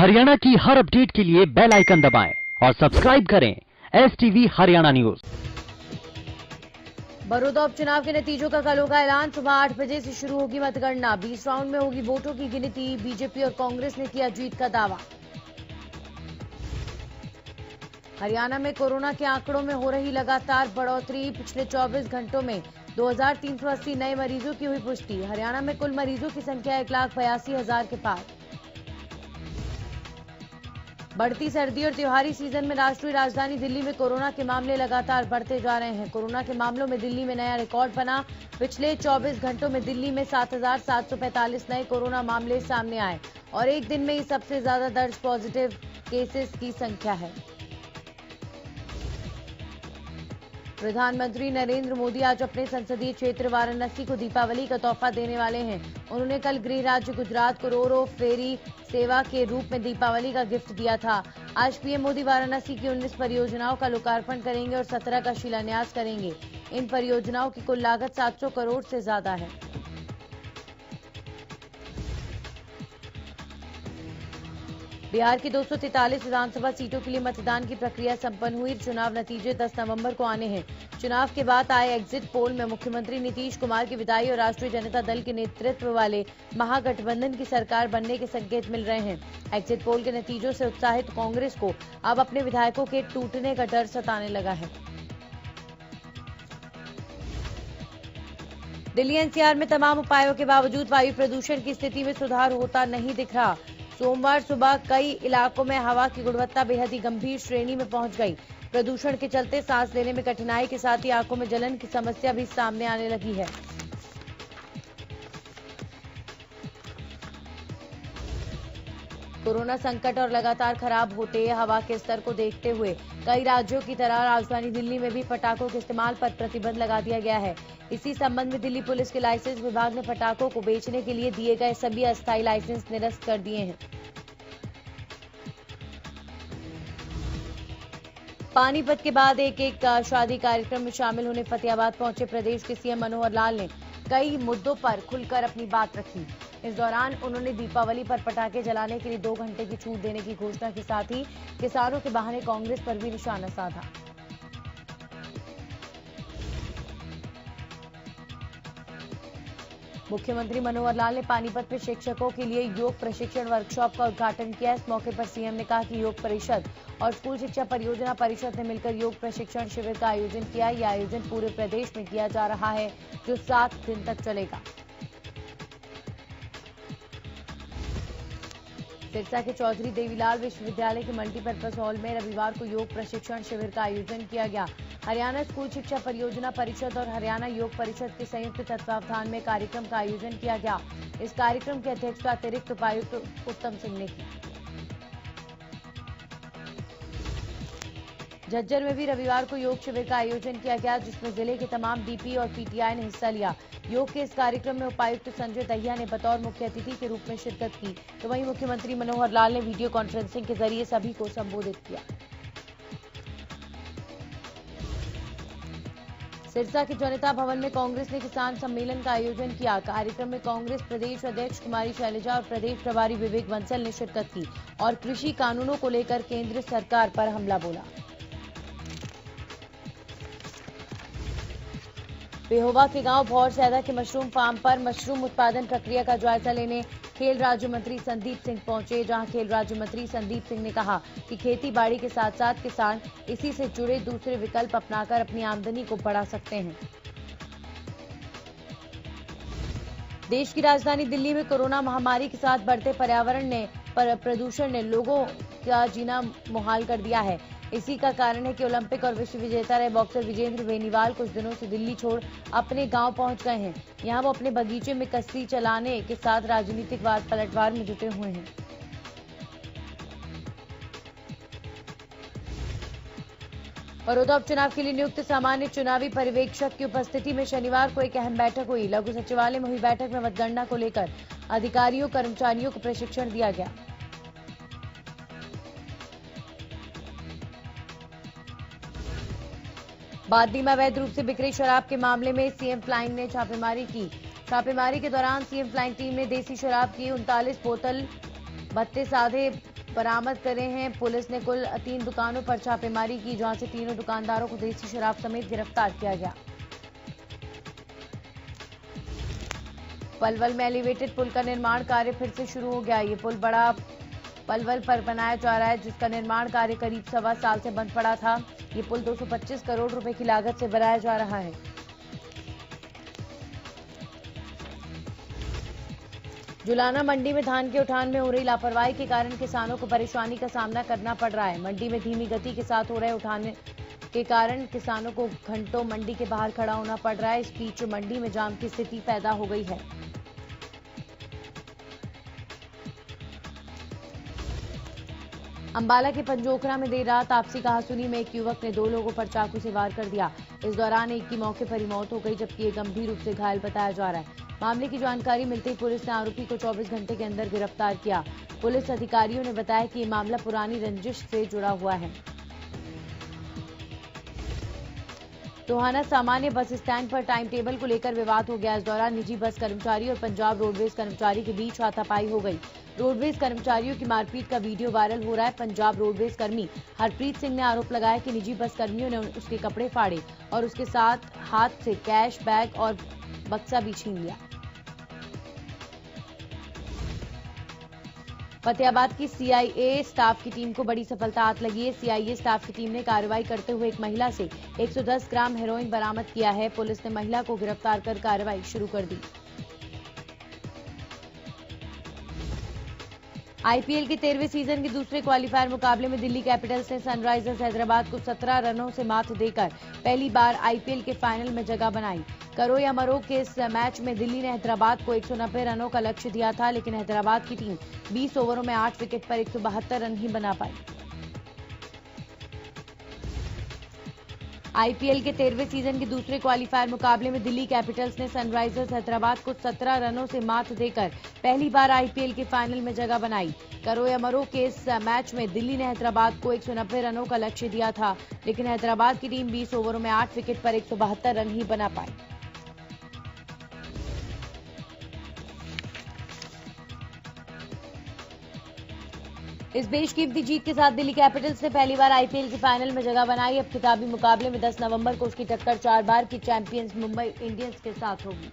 हरियाणा की हर अपडेट के लिए बेल आइकन दबाएं और सब्सक्राइब करें STV हरियाणा न्यूज। बड़ौदा उपचुनाव के नतीजों का कल होगा ऐलान। सुबह 8 बजे से शुरू होगी मतगणना। 20 राउंड में होगी वोटों की गिनती। बीजेपी और कांग्रेस ने किया जीत का दावा। हरियाणा में कोरोना के आंकड़ों में हो रही लगातार बढ़ोतरी। पिछले 24 घंटों में 2380 नए मरीजों की हुई पुष्टि। हरियाणा में कुल मरीजों की संख्या 1,82,000 के पार। बढ़ती सर्दी और त्योहारी सीजन में राष्ट्रीय राजधानी दिल्ली में कोरोना के मामले लगातार बढ़ते जा रहे हैं। कोरोना के मामलों में दिल्ली में नया रिकॉर्ड बना। पिछले 24 घंटों में दिल्ली में 7,745 नए कोरोना मामले सामने आए और एक दिन में ही सबसे ज्यादा दर्ज पॉजिटिव केसेस की संख्या है। प्रधानमंत्री नरेंद्र मोदी आज अपने संसदीय क्षेत्र वाराणसी को दीपावली का तोहफा देने वाले हैं। उन्होंने कल गृह राज्य गुजरात को रो फेरी सेवा के रूप में दीपावली का गिफ्ट दिया था। आज पीएम मोदी वाराणसी की 19 परियोजनाओं का लोकार्पण करेंगे और 17 का शिलान्यास करेंगे। इन परियोजनाओं की कुल लागत 700 करोड़ से ज्यादा है। बिहार की 243 विधानसभा सीटों के लिए मतदान की प्रक्रिया संपन्न हुई। चुनाव नतीजे 10 नवंबर को आने हैं। चुनाव के बाद आए एग्जिट पोल में मुख्यमंत्री नीतीश कुमार की विदाई और राष्ट्रीय जनता दल के नेतृत्व वाले महागठबंधन की सरकार बनने के संकेत मिल रहे हैं। एग्जिट पोल के नतीजों से उत्साहित कांग्रेस को अब अपने विधायकों के टूटने का डर सताने लगा है। दिल्ली एनसीआर में तमाम उपायों के बावजूद वायु प्रदूषण की स्थिति में सुधार होता नहीं दिख रहा। सोमवार सुबह कई इलाकों में हवा की गुणवत्ता बेहद ही गंभीर श्रेणी में पहुंच गई। प्रदूषण के चलते सांस लेने में कठिनाई के साथ ही आंखों में जलन की समस्या भी सामने आने लगी है। कोरोना संकट और लगातार खराब होते हवा के स्तर को देखते हुए कई राज्यों की तरह राजधानी दिल्ली में भी पटाखों के इस्तेमाल पर प्रतिबंध लगा दिया गया है। इसी संबंध में दिल्ली पुलिस के लाइसेंस विभाग ने पटाखों को बेचने के लिए दिए गए सभी अस्थायी लाइसेंस निरस्त कर दिए हैं। पानीपत के बाद एक शादी कार्यक्रम में शामिल होने फतेहाबाद पहुंचे प्रदेश के सीएम मनोहर लाल ने कई मुद्दों पर खुलकर अपनी बात रखी। इस दौरान उन्होंने दीपावली पर पटाखे जलाने के लिए 2 घंटे की छूट देने की घोषणा के साथ ही किसानों के बहाने कांग्रेस पर भी निशाना साधा। मुख्यमंत्री मनोहर लाल ने पानीपत में शिक्षकों के लिए योग प्रशिक्षण वर्कशॉप का उद्घाटन किया। इस मौके पर सीएम ने कहा कि योग परिषद और स्कूल शिक्षा परियोजना परिषद ने मिलकर योग प्रशिक्षण शिविर का आयोजन किया। यह आयोजन पूरे प्रदेश में किया जा रहा है जो 7 दिन तक चलेगा। सिरसा के चौधरी देवीलाल विश्वविद्यालय के मल्टीपर्पज हॉल में रविवार को योग प्रशिक्षण शिविर का आयोजन किया गया। हरियाणा स्कूल शिक्षा परियोजना परिषद और हरियाणा योग परिषद के संयुक्त तत्वावधान में कार्यक्रम का आयोजन किया गया। इस कार्यक्रम की अध्यक्षता अतिरिक्त उपायुक्त उत्तम सिंह ने की। झज्जर में भी रविवार को योग शिविर का आयोजन किया गया जिसमें जिले के तमाम डीपी और पीटीआई ने हिस्सा लिया। योग के इस कार्यक्रम में उपायुक्त संजय दहिया ने बतौर मुख्य अतिथि के रूप में शिरकत की तो वहीं मुख्यमंत्री मनोहर लाल ने वीडियो कॉन्फ्रेंसिंग के जरिए सभी को संबोधित किया। सिरसा के जनता भवन में कांग्रेस ने किसान सम्मेलन का आयोजन किया। कार्यक्रम में कांग्रेस प्रदेश अध्यक्ष कुमारी शैलजा और प्रदेश प्रभारी विवेक बंसल ने शिरकत की और कृषि कानूनों को लेकर केंद्र सरकार पर हमला बोला। पेहोवा के गांव भौरसैदा के मशरूम फार्म पर मशरूम उत्पादन प्रक्रिया का जायजा लेने खेल राज्य मंत्री संदीप सिंह पहुंचे जहां खेल राज्य मंत्री संदीप सिंह ने कहा कि खेती बाड़ी के साथ साथ किसान इसी से जुड़े दूसरे विकल्प अपनाकर अपनी आमदनी को बढ़ा सकते हैं। देश की राजधानी दिल्ली में कोरोना महामारी के साथ बढ़ते पर्यावरण प्रदूषण ने लोगों का जीना मुहाल कर दिया है। इसी का कारण है कि ओलंपिक और विश्व विजेता रहे बॉक्सर विजेंद्र बेनीवाल कुछ दिनों से दिल्ली छोड़ अपने गांव पहुंच गए हैं। यहां वो अपने बगीचे में कश्ती चलाने के साथ राजनीतिक वाद पलटवार में जुटे हुए हैं। बड़ौदा उपचुनाव के लिए नियुक्त सामान्य चुनावी पर्यवेक्षक की उपस्थिति में शनिवार को एक अहम बैठक हुई। लघु सचिवालय में हुई बैठक में मतगणना को लेकर अधिकारियों कर्मचारियों को प्रशिक्षण दिया गया। बादली में अवैध रूप से बिक्री शराब के मामले में सीएम फ्लाइंग ने छापेमारी की। छापेमारी के दौरान सीएम फ्लाइंग टीम ने देसी शराब की 39 बोतल, 32 आधे बरामद करे हैं। पुलिस ने कुल 3 दुकानों पर छापेमारी की, जहां से तीनों दुकानदारों को देसी शराब समेत गिरफ्तार किया गया। पलवल में एलिवेटेड पुल का निर्माण कार्य फिर से शुरू हो गया। ये पुल बड़ा पलवल पर बनाया जा रहा है, जिसका निर्माण कार्य करीब 1.25 साल से बंद पड़ा था। ये पुल 225 करोड़ रुपए की लागत से बनाया जा रहा है। जुलाना मंडी में धान के उठान में हो रही लापरवाही के कारण किसानों को परेशानी का सामना करना पड़ रहा है। मंडी में धीमी गति के साथ हो रहे उठान के कारण किसानों को घंटों मंडी के बाहर खड़ा होना पड़ रहा है। इस बीच मंडी में जाम की स्थिति पैदा हो गई है। अंबाला के पंजोखरा में देर रात आपसी कहासुनी में एक युवक ने 2 लोगों पर चाकू से वार कर दिया। इस दौरान एक की मौके पर ही मौत हो गई, जबकि एक गंभीर रूप से घायल बताया जा रहा है। मामले की जानकारी मिलते ही पुलिस ने आरोपी को 24 घंटे के अंदर गिरफ्तार किया। पुलिस अधिकारियों ने बताया कि ये मामला पुरानी रंजिश से जुड़ा हुआ है। टोहाना सामान्य बस स्टैंड पर टाइम टेबल को लेकर विवाद हो गया। इस दौरान निजी बस कर्मचारी और पंजाब रोडवेज कर्मचारी के बीच हाथापाई हो गई। रोडवेज कर्मचारियों की मारपीट का वीडियो वायरल हो रहा है। पंजाब रोडवेज कर्मी हरप्रीत सिंह ने आरोप लगाया कि निजी बस कर्मियों ने उसके कपड़े फाड़े और उसके साथ हाथ से कैश बैग और बक्सा भी छीन लिया। फतेहाबाद की सीआईए स्टाफ की टीम को बड़ी सफलता हाथ लगी है। सीआईए स्टाफ की टीम ने कार्रवाई करते हुए एक महिला से 110 ग्राम हेरोइन बरामद किया है। पुलिस ने महिला को गिरफ्तार कर कार्रवाई शुरू कर दी। आईपीएल के 13वें सीजन के दूसरे क्वालीफायर मुकाबले में दिल्ली कैपिटल्स ने सनराइजर्स हैदराबाद को 17 रनों से मात देकर पहली बार आईपीएल के फाइनल में जगह बनाई। करो या मरो के इस मैच में दिल्ली ने हैदराबाद को 190 रनों का लक्ष्य दिया था, लेकिन हैदराबाद की टीम 20 ओवरों में 8 विकेट पर 172 रन ही बना पाई। आईपीएल के 13वें सीजन के दूसरे क्वालीफायर मुकाबले में दिल्ली कैपिटल्स ने सनराइजर्स हैदराबाद को 17 रनों से मात देकर पहली बार आईपीएल के फाइनल में जगह बनाई। करो या मरो के इस मैच में दिल्ली ने हैदराबाद को 190 रनों का लक्ष्य दिया था, लेकिन हैदराबाद की टीम 20 ओवरों में 8 विकेट पर 172 रन ही बना पाई। इस बेशकीमती जीत के साथ दिल्ली कैपिटल्स ने पहली बार आईपीएल के फाइनल में जगह बनाई। अब खिताबी मुकाबले में 10 नवंबर को उसकी टक्कर 4 बार की चैंपियंस मुंबई इंडियंस के साथ होगी।